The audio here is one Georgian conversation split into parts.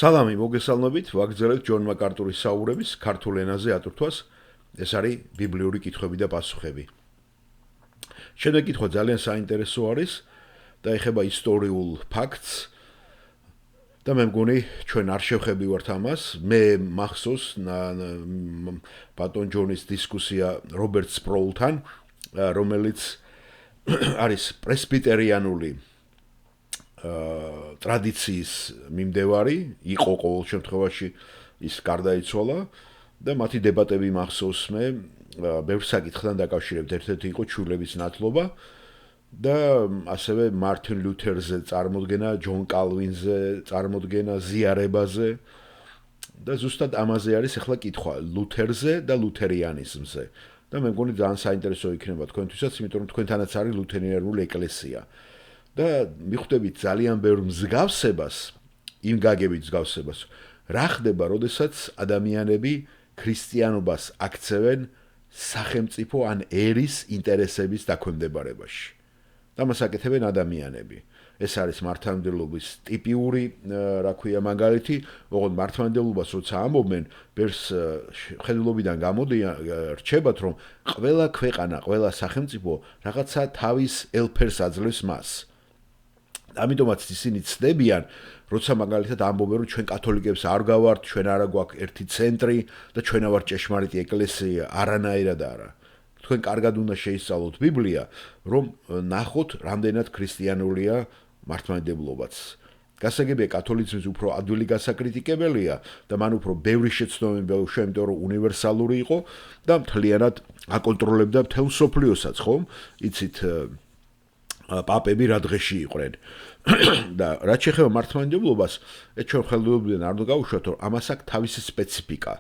სალამი მოგესალმებით, ვაგრძელებთ ჯონ მაკარტურის საუბრების ქართულ ენაზე ატვირთვას. ეს არის ბიბლიური კითხვები და პასუხები. შემდეგ კითხვა ძალიან საინტერესო არის და ეხება ისტორიულ ფაქტს და მე მგონი ჩვენ არ შევხებივართ ამას. მე მახსოვს ბატონ ჯონის დისკუსია რობერტ სპროულთან, რომელიც არის პრესბიტერიანული ტრადიციის მიმდევარი, იყო ყოველ შემთხვევაში ის გარდაიცვალა და მათი დებატები მახსოვს მე ბევრ საკითხთან დაკავშირებით. ერთ-ერთი იყო ჩვილების ნათლობა და ასევე მარტინ ლუთერზე წარმოდგენა, ჯონ კალვინზე წარმოდგენა, ზიარებაზე და ზუსტად ამაზე არის ახლა კითხვა ლუთერზე და ლუთერიანიზმზე. და მე მგონი ძალიან საინტერესო იქნება თქვენთვისაც, იმიტომ რომ თქვენთანაც არის ლუთერანული ეკლესია. და მიხვდებით ძალიან ბევრ მსგავსებას, იმ გაგებით მსგავსებას, რა ხდება, როდესაც ადამიანები ქრისტიანობას აქცევენ სახელმწიფო ან ერის ინტერესების დაქვემდებარებაში. და მას აკეთებენ ადამიანები. ეს არის მართლმადიდებლობის ტიპიური, რა ქვია, მაგალითი, ოღონდ მართლმადიდებლობას როცა ამბობენ, ბევრს ხედულობიდან რჩებათ, რომ ყველა ქვეყანა, ყველა სახელმწიფო რაღაცა თავის ელფერს აძლევს მას. ამიტომაც ისინი ცდებიან, როცა მაგალითად ამბობენ, რომ ჩვენ კათოლიკებს არ გავართ, ჩვენ არა გვაქვს ერთი ცენტრი და ჩვენ ვართ ჭეშმარიტი ეკლესია, არანაირად არა. თქვენ კარგად უნდა შეისწავლოთ ბიბლია, რომ ნახოთ, რამდენად ქრისტიანულია მართლმადიდებლობაც. გასაგებია, კათოლიციზმი უფრო ადვილი გასაკრიტიკებელია და მან უფრო ბევრი შეცდომები შეუშვია, იმიტომ რომ უნივერსალური იყო და მთლიანად აკონტროლებდა მთელ მსოფლიოსაც, ხომ? იცით პაპები რა დღეში იყვნენ. და რაც შეეხება მართლმადიდებლობას, ჩვენ ხელოვნებიდან არ უნდა გავუშვათ, რომ ამას აქვს თავისი სპეციფიკა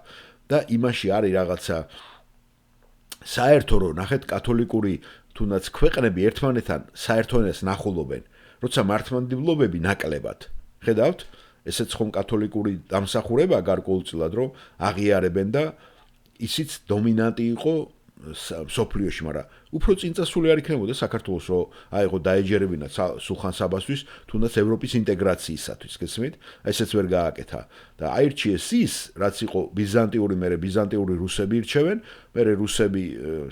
და იმაში არის რაღაცა საერთო, რომ ნახეთ კათოლიკური თუნდაც ქვეყნები ერთმანეთთან საერთონეს ნახულობენ, როცა მართლმადიდებლობები ნაკლებად. ხედავთ, ესეც ხომ კათოლიკური დამსახურება გარკვეულწილად, რომ აღიარებენ და ისიც დომინანტი იყო სოფლიოში, მაგრამ უფრო წინწასული არ იქნებოდა საქართველოს, რომ აიღო დაეჯერებინა სულხან საბასთვის, თუნდაც ევროპის ინტეგრაციისათვის, გესმით? ესეც ვერ გააკეთა. და აირჩიეს ის, რაც იყო ბიზანტიური, მერე ბიზანტიური რუსები ირჩევენ, მერე რუსები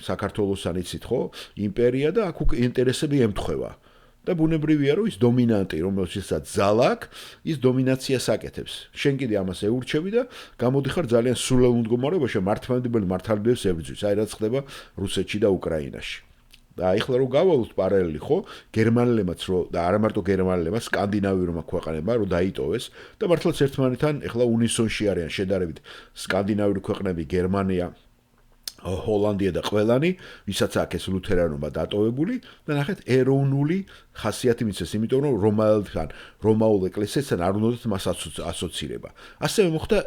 საქართველოსთან იცით, ხო? იმპერია და აქ უკვე ინტერესები ემთხვევა. და ბუნებრივია, რომ ის დომინანტი, რომელშიც ძალა აქვს, ის დომინაციას აკეთებს. შენ კიდე ამას ეურჩები და გამოდიხარ ძალიან სულელ მდგომარეობაში, მართლმადიდებელი მართლმადიდებლებს ებრძვის, აი რაც ხდება რუსეთში და უკრაინაში. და ეხლა რომ გავალოთ პარალელი, ხო? გერმანელებმაც და არა მარტო გერმანელებმა, სკანდინავიურმა ქვეყნებმა რომ დაიტოვეს და მართლაც ერთმანეთთან ეხლა უნისონში არიან შედარებით სკანდინავიური ქვეყნები, გერმანია, ჰოლანდია და ყველანი, ვისაც აქვს ეს ლუთერანობა დატოვებული და ნახეთ ეროვნული ხასიათი მიცეს, იმიტომ რომ რომაულ ეკლესიასთან არ უნდათ მას ასოცირება. ასევე მოხდა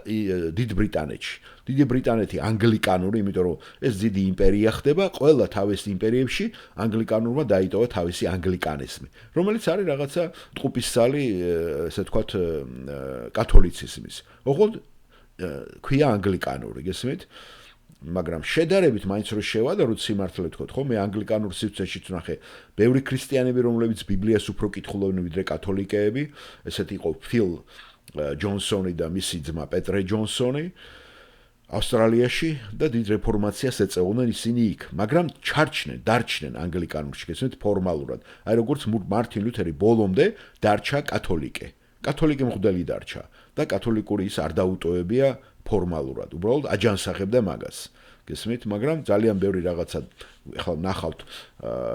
დიდ ბრიტანეთში. დიდი ბრიტანეთი ანგლიკანური, იმიტომ რომ ეს დიდი იმპერია ხდება, ყველა თავის იმპერიებში ანგლიკანურმა დაიტოვა თავისი ანგლიკანიზმი, რომელიც არის რაღაცა ტყუპისცალი, ესე ვთქვათ, კათოლიციზმის. ოღონდ ქვია ანგლიკანური, გესმით? მაგრამ შედარებით მაინც რო შევადაროთ სიმართლე ვთქვათ, ხო, მე ანგლიკანურ სივრცეშიც ვნახე ბევრი ქრისტიანები, რომლებიც ბიბლიას უფრო კითხულობენ ვიდრე კათოლიკეები, ესეთ იყო ფილ ჯონსონი და მისი ძმა პეტრე ჯონსონი ავსტრალიაში და დიდ რეფორმაციას ეწეოდნენ ისინი იქ, მაგრამ დარჩნენ ანგლიკანურში, გესმით, ფორმალურად. აი როგორც მარტინ ლუთერი ბოლომდე დარჩა კათოლიკე. კათოლიკე მღვდელი დარჩა და კათოლიკური ის არ დაუტოვებია ფორმალურად, უბრალოდ აჯანსაღებდა მაგას. გესმით, მაგრამ ძალიან ბევრი რაღაცა ახლა ნახავთ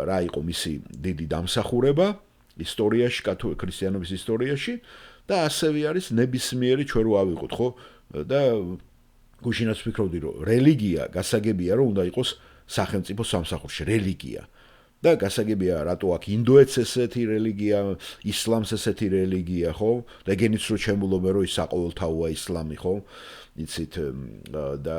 რა იყო მისი დიდი დამსახურება ისტორიაში, ქრისტიანობის ისტორიაში და ასევე არის ნებისმიერი ჩვენ რო ავიღოთ, ხო? და გუშინაც ვფიქრობდი, რომ რელიგია გასაგებია, რომ უნდა იყოს სახელმწიფო სამსახურში, რელიგია. და გასაგებია, რატო აქ ინდოეთს ესეთი რელიგია, ისლამს ესეთი რელიგია, ხო? რეგენიც რო ჩემულობენ, რომ ის საყოველთაოა ისლამი, ხო? იცით და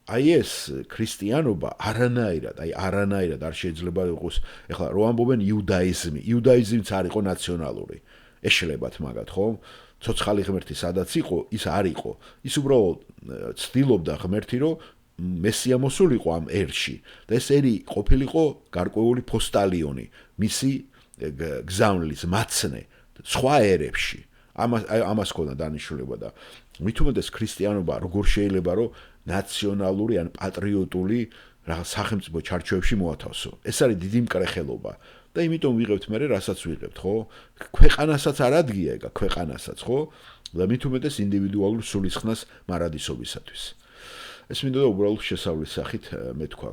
აი ეს ქრისტიანობა არანაირად არ შეიძლება იყოს. ეხლა რო ამბობენ იუდაიზმიც არ იყო ნაციონალური. ეშლებათ მაგათ, ხო? ცოცხალი ღმერთი სადაც იყო, ის არ იყო. ის უბრალოდ ცდილობდა ღმერთი, რომ მესია მოსულიყო ამ ერში და ეს ერი ყოფილიყო გარკვეული პოსტალიონი, მისი გზავნის მაცნე სხვა ერებში. ამას ქონდა დანიშნულება და მით უმეტეს ქრისტიანობა როგორ შეიძლება რომ ნაციონალური ან პატრიოტული რაღაც სახელმწიფო ჩარჩოებში მოათავსო. ეს არის დიდი მკრეხელობა და იმიტომ ვიღებთ მე რასაც ვიღებთ, ხო? ქვეყანასაც არ ადგია ეგა, ქვეყანასაც, ხო? და მით უმეტეს ინდივიდუალურ სულისხნას მარადისობისათვის. ეს მინდოდა უბრალოდ შესავლის სახით მე თქვა.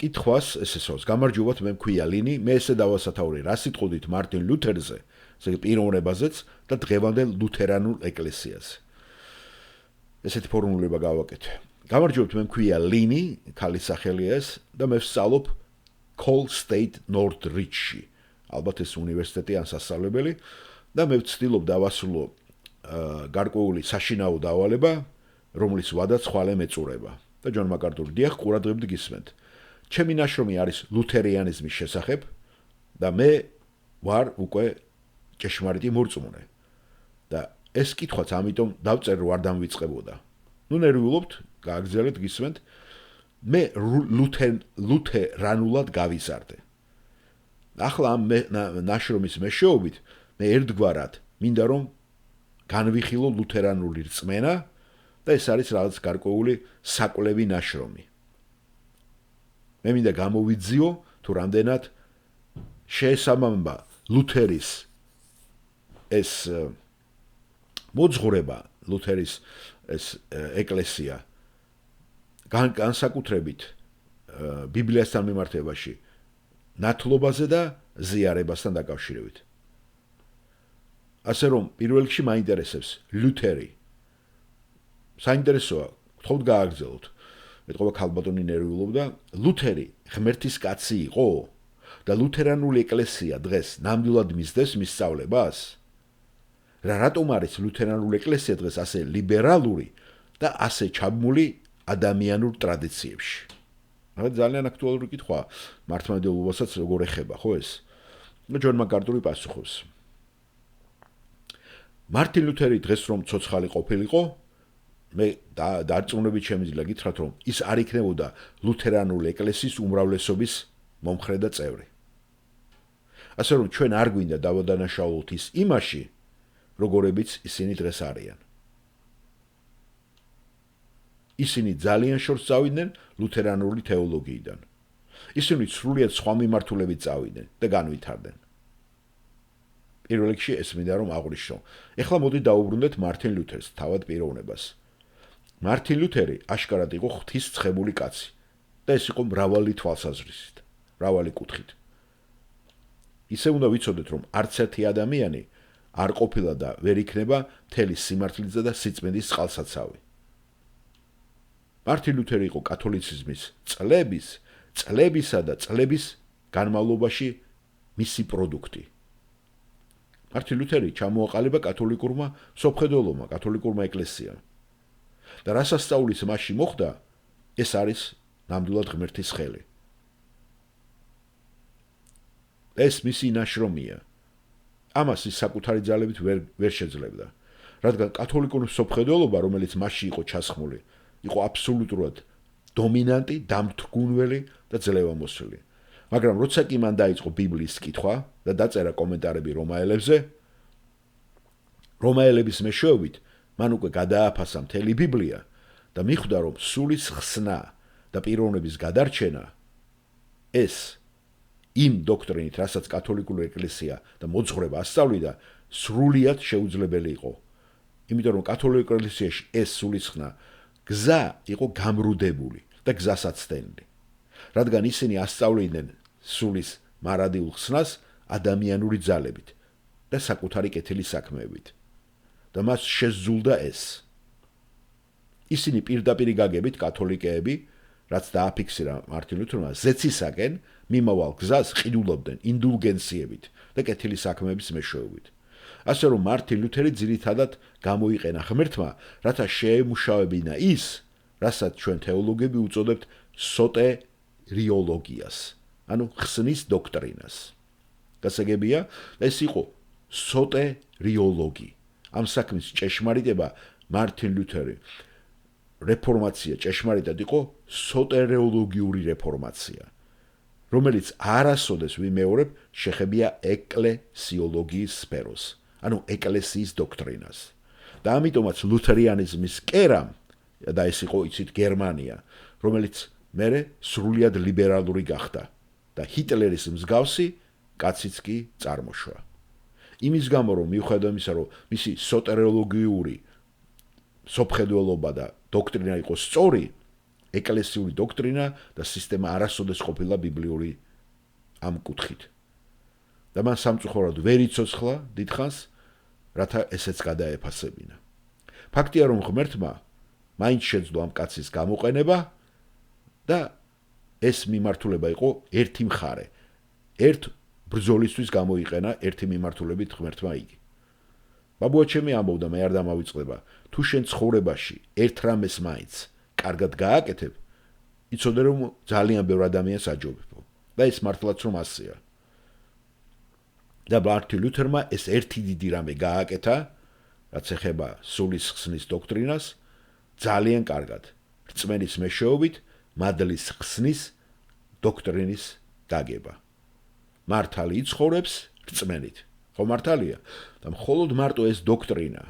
კითხვას ესეოს, გამარჯობათ, მე მქვია ლინი, მე ესე დავასათაური, რა სიტყოდით მარტინ ლუთერზე, ესე პიროვნებაზეც და დღევანდელ ლუთერანულ ეკლესიაზე. ესეთი ფორმულირება გავაკეთე. გამარჯობთ, მე მქვია ლინი, ქალის სახელია ეს და მე ვსწავლობ Call State Northridge-ში. ალბათ ეს უნივერსიტეტი ან სასწავლებელი და მე ვცდილობ დავასრულო გარკვეული საშინაო დავალება, რომლის ვადაც ხვალე მეწურება. და ჯონ მაკარტური დიახ, ყურადღებთ გისმენთ. ჩემი ნაშრომი არის ლუთერიანიზმის შესახებ და მე ვარ უკვე ჭეშმარიტი მორწმუნე. და ეს კითხვაც ამიტომ დავწერ რომ არ დამვიწყებოდა. ნუ ნერვიულობთ, გააგრძელეთ გისმენთ. მე ლუთერანულად გავიზარდე. ახლა ამ ნაშრომის მეშვეობით მე ერთგვარად მინდა რომ განვიხილო ლუთერანული რწმენა და ეს არის რაღაც გარკვეული საკვლევი ნაშრომი. მე მინდა გამოვიძიო თუ რამდენად შეესაბამება ლუთერის ეს მოძღვრება, ლუთერის ეს ეკლესია განსაკუთრებით ბიბლიასთან მიმართებაში ნათლობაზე და ზიარებასთან დაკავშირებით. ასე რომ პირველ რიგში მაინტერესებს ლუთერი. საინტერესოა, გთხოვთ გააგრძელოთ. ეთქობა ქალბატონი ნერვიულობდა, ლუთერი ღმერთის კაცი იყო და ლუთერანული ეკლესია დღეს ნამდვილად მისდევს მის სწავლებას. რატომ არის ლუთერანული ეკლესია დღეს ასე ლიბერალური და ასე ჩაბმული ადამიანურ ტრადიციებში? რაღაც ძალიან აქტუალური კითხვაა, მართლმადიდებლობასაც როგორ ეხება, ხო ეს? ჯონ მაკარტური პასუხობს. მარტინ ლუთერი დღეს რომ ცოცხალი ყოფილიყო, მე დარწმუნებით შემიძლია გითხრათ, რომ ის არ იქნებოდა ლუთერანული ეკლესიის უმრავლესობის მომხრე და წევრი. ასე რომ ჩვენ არ გვინდა დავადანაშაულოთ ის იმაში, როგორებიც ისინი დღეს არიან. ისინი ძალიან შორს წავიდნენ ლუთერანული თეოლოგიიდან. ისინი სრულიად სხვა მიმართულებით წავიდნენ და განვითარდნენ. პირველ რიგში ეს მინდა რომ აღვნიშნო. ეხლა მოდი დაუბრუნდეთ მარტინ ლუთერს, თავად პიროვნებას. მარტინ ლუთერი აშკარად იყო ღვთისმსხებული კაცი და ეს იყო მრავალი თვალსაზრისით, მრავალი კუთხით. ისე უნდა ვიცოდეთ, რომ არც ერთი ადამიანი არ ყოფილა და ვერ იქნება მთელი სიმართლისა და სიწმინდის წყალსაცავი. მარტინ ლუთერი იყო კათოლიციზმის წლებისა და წლების განმავლობაში მისი პროდუქტი. მარტინ ლუთერი ჩამოაყალიბა კათოლიკურმა სოფხედელობამ, კათოლიკურმა ეკლესიამ. და რაც ასწავლის მასში მოხდა, ეს არის ნამდვილად ღმერთის ხელი. ეს მისი ნაშრომია. ამას ის საკუთარი ძალებით ვერ შეძლებდა, რადგან კათოლიკური სოფხედელობა, რომელიც მასში იყო ჩასხმული, იყო აბსოლუტურად დომინანტი, დამთგუნველი და ძლევამოსილი. მაგრამ როცა კი მან დაიწყო ბიბლიის კითხვა და დაწერა კომენტარები რომაელებზე, რომაელების მეშვეობით მან უკვე გადააფასა მთელი ბიბლია და მიხვდა, რომ სულის ხსნა და პიროვნების გადარჩენა ეს იმ დოქტრინით, რასაც კათოლიკური ეკლესია და მოძღვრება ასწავლიდა, სრულიად შეუძლებელი იყო. იმიტომ რომ კათოლიკურ ეკლესიაში ეს სულისხნა გზა იყო გამრუდებული და გზასაცდენილი. რადგან ისინი ასწავლიდნენ სულის მარადილ ხსნას ადამიანური ძალებით და საკუთარი კეთილი საქმეებით. და მას შეზულდა ეს. ისინი პირდაპირ გაგებით კათოლიკეები, რაც დააფიქსირა მარტინ ლუთერმა, ზეცისაკენ მიმავალ გზას ყიდულობდნენ ინდულგენციებით და კეთილი საქმეების მეშვეობით. ასე რომ მარტინ ლუთერი ძირითადად გამოიყენა ღმერთმა, რათა შეემუშავებინა ის, რასაც ჩვენ თეოლოგები უწოდებთ სოტერიოლოგიას, ანუ ხსნის დოქტრინას. გასაგებია, ეს იყო სოტერიოლოგი. ამ საქმის ჭეშმარიტება მარტინ ლუთერი რეფორმაცია ჭეშმარიტად იყო სოტერეოლოგიური რეფორმაცია. რომელიც არასოდეს ვიმეორებ შეხებია ეკლესიოლოგიის სფეროს, ანუ ეკლესიის დოქტრინას. და ამიტომაც ლუთერიანიზმის კერამ და ეს იყო იცით გერმანია, რომელიც მერე სრულიად ლიბერალური გახდა და ჰიტლერის მსგავსი კაციც კი წარმოშვა. იმის გამო რომ მიუხედავად იმისა, რომ მისი სოტეროლოგიური სოფხედველობა და დოქტრინა იყო სწორი, ეკლესიური დოქტრინა და სისტემა არასოდეს ყოფილა ბიბლიური ამ კუთხით. და მან სამწუხაროდ ვერ იცოცხლა დიდხანს, რათა ესეც გადაეფასებინა. ფაქტია, რომ ღმერთმა მაინც შეძლო ამ კაცის გამოყენება და ეს მიმართულება იყო ერთი მხარე. ერთ ბრძოლისთვის გამოიყენა ერთი მიმართულებით ღმერთმა იგი. ბაბუა ჩემი ამბობდა, მე არ დამავიწყდება, თუ შენ ცხოვრებაში ერთ რამეს მაინც კარგად გააკეთებ, იცოდე რომ ძალიან ბევრ ადამიანს აჯობებო. და ეს მართლაც რომ ასეა. და მარტინ ლუთერმა ეს ერთი დიდი რამე გააკეთა, რაც ეხება სულის ხსნის დოქტრინას, ძალიან კარგად, რწმენის მეშვეობით, მადლის ხსნის დოქტრინის გაგება. მართალი იცხოვრებს რწმენით. ხო მართალია? და მხოლოდ მარტო ეს დოქტრინა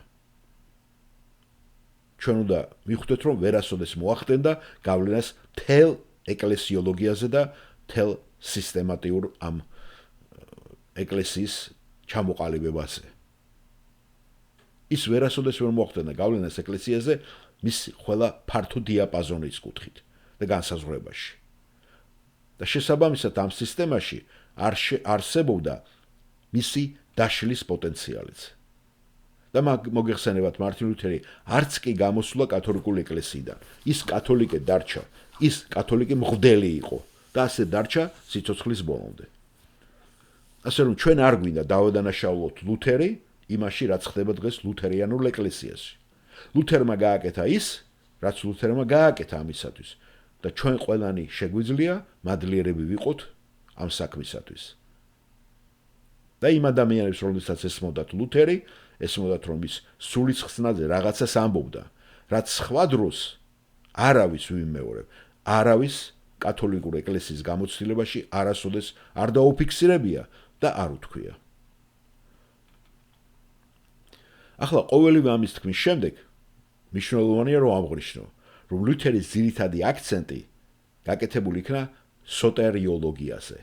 ჩვენ უნდა მივხვდეთ, რომ ვერასოდეს მოახდენდა გავლენას თელ ეკლესიოლოგიაზე და თელ სისტემატიურ ამ ეკლესიის ჩამოყალიბებაზე. ის ვერასოდეს ვერ მოახდენდა გავლენას ეკლესიაზე მის ყველა ფართო დიაპაზონის კუთხით და განსაზღვრებაში. და შესაბამისად ამ სისტემაში არ არსებობდა მისი დაშლის პოტენციალიც. და მოგეხსენებათ მარტინ ლუთერი არც კი გამოსულა კათოლიკური ეკლესიიდან. ის კათოლიკე დარჩა, ის კათოლიკე მღვდელი იყო და ასე დარჩა სიცოცხლის ბოლომდე. ასე რომ ჩვენ არ გვინდა დავადანაშაულოთ ლუთერი იმაში, რაც ხდება დღეს ლუთერიანულ ეკლესიაში. ლუთერმა გააკეთა ის, რაც ლუთერმა გააკეთა ამისათვის და ჩვენ ყველანი შეგვიძლია მადლიერები ვიყოთ ამ საქმისათვის. და იმ ადამიანებს, რომლებსაც ესმოდათ ლუთერი, ესმოდათ რომ ის სულის ხსნაზე რაღაცას ამბობდა, რაც სხვა დროს არავის ვიმეორებ, არავის კათოლიკურ ეკლესიის გამოცდილებაში არასოდეს არ დაუფიქსირებია და არ უთქვია. ახლა ყოველივე ამის თქმის შემდეგ მნიშვნელოვანია რომ აღნიშნო, რომ ლუთერის ძირითადი აქცენტი გაკეთებული იქნა სოტერიოლოგიაზე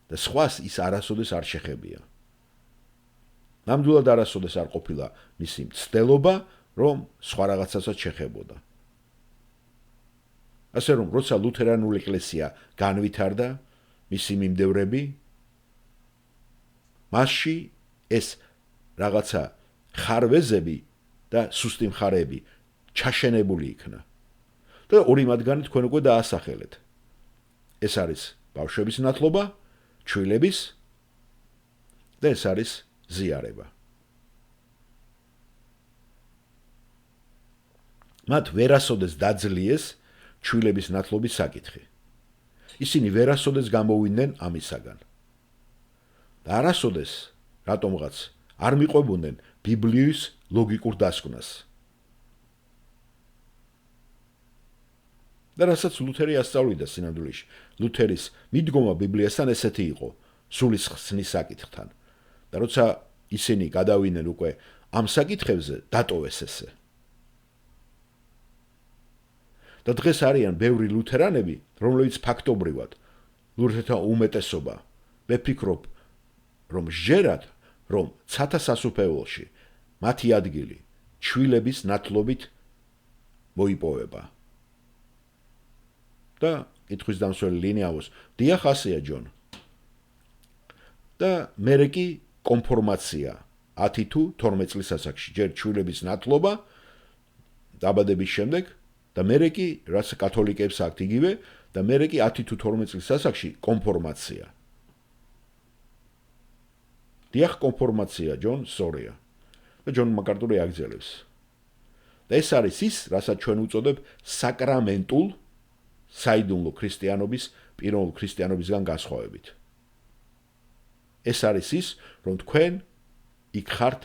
და სხვას ის არასოდეს არ შეხებია. ნამდვილად არასოდეს არ ყოფილა მისი მცდელობა, რომ სხვა რაღაცასაც შეხებოდა. ასე რომ, როცა ლუთერანული ეკლესია განვითარდა, მისი მიმდევრები, მასში ეს რაღაცა ხარვეზები და სუსტი მხარეები ჩაშენებული იქნა. და ორი მათგანი თქვენ უკვე დაასახელეთ. ეს არის ბავშვების ნათლობა, ჩვილების და ეს არის ზიარება. მათ ვერასოდეს დაძლიეს ჩვილების ნათლობის საკითხი. ისინი ვერასოდეს გამოვიდნენ ამისაგან. და არასოდეს რატომღაც არ მიყვებოდნენ ბიბლიის ლოგიკურ დასკვნას. და რასაც ლუთერი ასწავლიდა სინამდვილეში, ლუთერის მიდგომა ბიბლიასთან ესეთი იყო, სულის ხსნის საკითხთან. და როცა ისინი გადავიდნენ უკვე ამ საკითხებზე, დატოვეს ესე. და დღეს არიან ბევრი ლუთერანები, რომლებიც ფაქტობრივად ლუთერთა უმეტესობა, მე ვფიქრობ, რომ ჟერად, რომ ცათა სასუფეველში მათი ადგილი ჩვილების ნათლობით მოიპოვება. და კითხვის დამსველი ლინიავოს, დიახ ასეა ჯონ. და მერე კი კონფორმაცია 10 თუ 12 წლის ასაკში, ჯერ ჩვილების ნათლობა დაბადების შემდეგ და მერე კი რაც კათოლიკეებს აქვთ იგივე და მერე კი 10 თუ 12 წლის ასაკში კონფორმაცია. დიახ კონფორმაცია ჯონ, სორია. და ჯონ მაკარტური აგზელებს. და ეს არის ის, რასაც ჩვენ უწოდებ საკრამენტულ საიდუმლო ქრისტიანობის პიროვნულ ქრისტიანობისგან განსხვავებით. ეს არის ის, რომ თქვენ იქ ხართ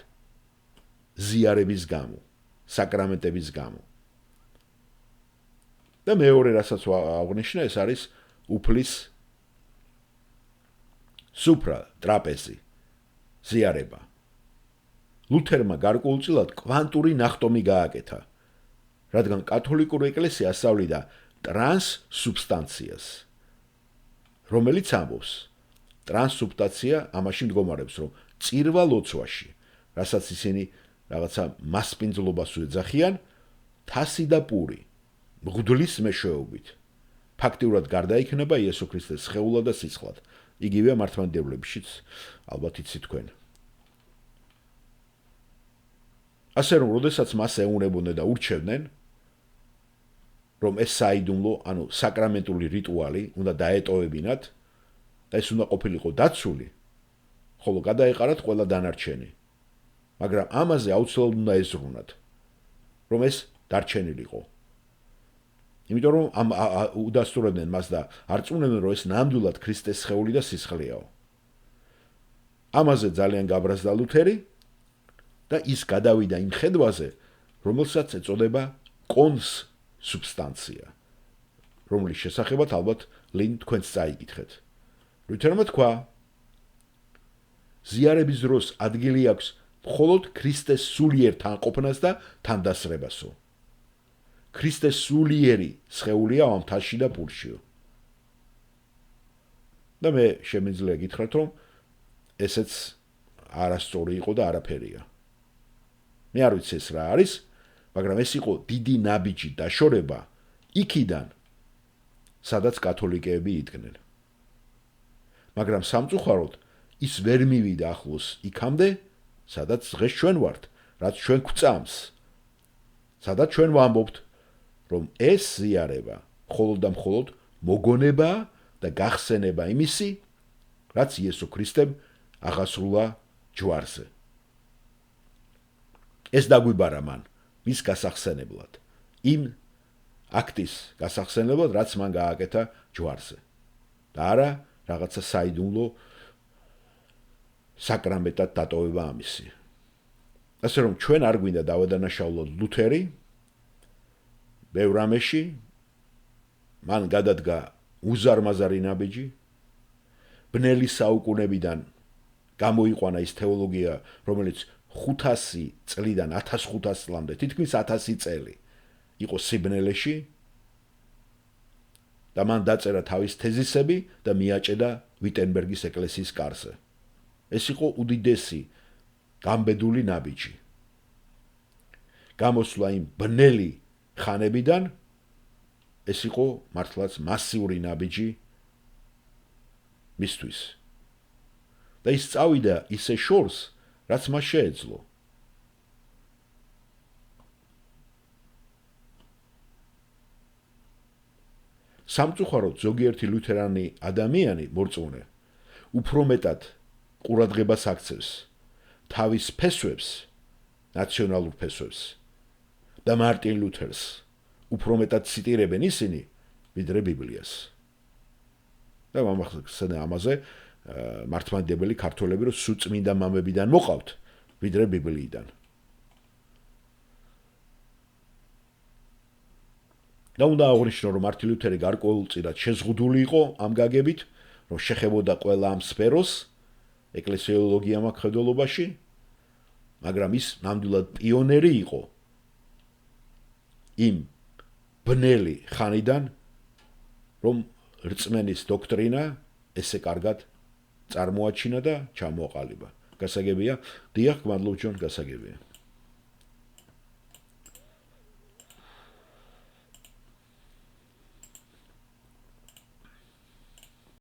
ზიარების გამო, საკრამენტების გამო. და მეორე რასაც აღნიშნე, ეს არის უფლის სუფრა, ტრაპეზი, ზიარება. ლუთერმა გარკვეულწილად კვანტური ნახტომი გააკეთა, რადგან კათოლიკური ეკლესია ასწავლიდა ტრანსსუბსტანციას, რომელიც ამბობს, ტრანსსუბსტანცია ამაში მდგომარეობს, რომ წირვა ლოცვაში, რასაც ისინი რაღაცა მასპინძლობას უეძახიან, თასი და პური, მღვდლის მეშვეობით, ფაქტიურად გარდაიქმნება იესო ქრისტეს სხეულად და სისხლად. იგივეა მართლმადიდებლებშიც, ალბათ იცით თქვენ. ასე რომ, როდესაც მას ეუნებოდნენ და ურჩევდნენ, რომ ეს საიდუმლო, ანუ საკრამენტული რიტუალი უნდა დაეტოვებინათ და ეს უნდა ყოფილიყო დაცული, ხოლო გადაეყარათ ყველა დანარჩენი. მაგრამ ამაზე აუცილებლად უნდა ეზრუნათ, რომ ეს დარჩენილიყო. იმიტომ რომ უდასტურებდნენ მას და არ წუნებდნენ, რომ ეს ნამდვილად ქრისტეს სხეული და სისხლეაო. ამაზე ძალიან გაბრაზდა ლუთერი და ის გადავიდა იმ ხედვაზე, რომელსაც ეწოდება კონსუბსტანცია, რომლის შესახებაც ალბათ ლინ თქვენც წაიკითხეთ. ლუთერმა თქვა, ზიარების დროს ადგილი აქვს მხოლოდ ქრისტეს სულიერ თანყოფნას და თანდასრებასო. ქრისტეს სულიერი სხეულია ამ თასში და პურშიო. და მე შემიძლია გითხრათ, რომ ესეც არასწორი იყო და არაფერია. მე არ ვიცი ეს რა არის, მაგრამ ეს იყო დიდი ნაბიჯი დაშორება იქიდან, სადაც კათოლიკეები იდგნენ. მაგრამ სამწუხაროდ ის ვერ მივიდა ახლოს იქამდე, სადაც დღეს ჩვენ ვართ, რაც ჩვენ გვწამს. სადაც ჩვენ ვამბობთ, რომ ეს ზიარება მხოლოდ და მხოლოდ მოგონება და გახსენება იმისი, რაც იესო ქრისტემ აღასრულა ჯვარზე. ეს დაგვიბარა მან მის გასახსენებლად, იმ აქტის გასახსენებლად, რაც მან გააკეთა ჯვარზე. და არა რაღაცა საიდუმლო საკრამენტად დატოვება ამისი. ასე რომ ჩვენ არ გვინდა დავადანაშაულოთ ლუთერი, ბევრ რამეში, მან გადადგა უზარმაზარი ნაბიჯი, ბნელი საუკუნებიდან გამოიყვანა ის თეოლოგია, რომელიც 500 წლიდან 1500 წლამდე, თითქმის 1000 წელი იყო სიბნელეში და მან დაწერა თავის თეზისები და მიაჭედა ვიტენბერგის ეკლესიის კარზე. ეს იყო უდიდესი გამბედული ნაბიჯი. გამოსვლა იმ ბნელი ხანებიდან ეს იყო მართლაც მასიური ნაბიჯი მისთვის. და ის წავიდა ისე შორს, რაც მას შეეძლო. სამწუხაროდ ზოგიერთი ლუთერანი ადამიანი მორწმუნე უფრო მეტად ყურადღებას აქცევს თავის ფესვებს, ნაციონალურ ფესვებს და მარტინ ლუთერს უფრო მეტად ციტირებენ ისინი, ვიდრე ბიბლიას. და მომახსენე ამაზე მართლმადიდებელი ქართველები, რომ სუწმინდა მამებიდან მოყავთ, ვიდრე ბიბლიიდან. და უნდა აღვნიშნო, რომ მარტინ ლუთერი გარკვეულწილად შეზღუდული იყო ამ გაგებით, რომ შეხებოდა ყველა ამ სფეროს ეკლესიოლოგია მხედველობაში, მაგრამ ის ნამდვილად პიონერი იყო იმ ბნელი ხანიდან, რომ რწმენის დოქტრინა ესე კარგად წარმოაჩინა და ჩამოაყალიბა. გასაგებია, დიახ, გმადლობ ჯონ, გასაგებია.